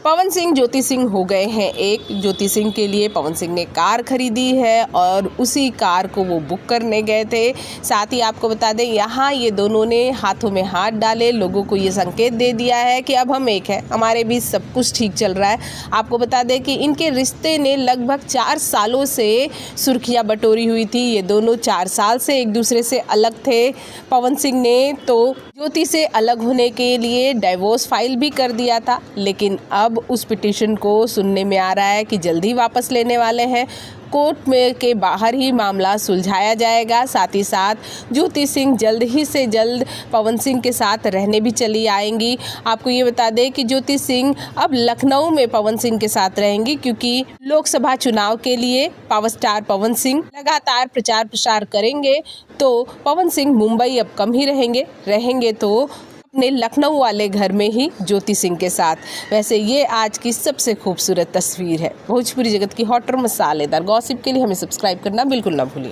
पवन सिंह ज्योति सिंह हो गए हैं एक। ज्योति सिंह के लिए पवन सिंह ने कार खरीदी है और उसी कार को वो बुक करने गए थे। साथ ही आपको बता दें, यहाँ ये दोनों ने हाथों में हाथ डाले, लोगों को ये संकेत दे दिया है कि अब हम एक हैं, हमारे बीच सब कुछ ठीक चल रहा है। आपको बता दें कि इनके रिश्ते ने लगभग 4 सालों से सुर्खियाँ बटोरी हुई थी। ये दोनों 4 साल से एक दूसरे से अलग थे। पवन सिंह ने तो ज्योति से अलग होने के लिए डाइवोर्स फाइल भी कर दिया था, लेकिन अब उस पिटीशन को सुनने में आ रहा है कि जल्दी वापस लेने वाले हैं। कोर्ट में के बाहर ही मामला सुलझाया जाएगा। साथ ही साथ ज्योति सिंह जल्द ही से जल्द पवन सिंह के साथ रहने भी चली आएंगी। आपको ये बता दें कि ज्योति सिंह अब लखनऊ में पवन सिंह के साथ रहेंगी, क्योंकि लोकसभा चुनाव के लिए पावर स्टार पवन सिंह लगातार प्रचार प्रसार करेंगे। तो पवन सिंह मुंबई अब कम ही रहेंगे तो अपने लखनऊ वाले घर में ही ज्योति सिंह के साथ। वैसे ये आज की सबसे खूबसूरत तस्वीर है। भोजपुरी जगत की हॉट और मसालेदार गॉसिप के लिए हमें सब्सक्राइब करना बिल्कुल ना भूलिए।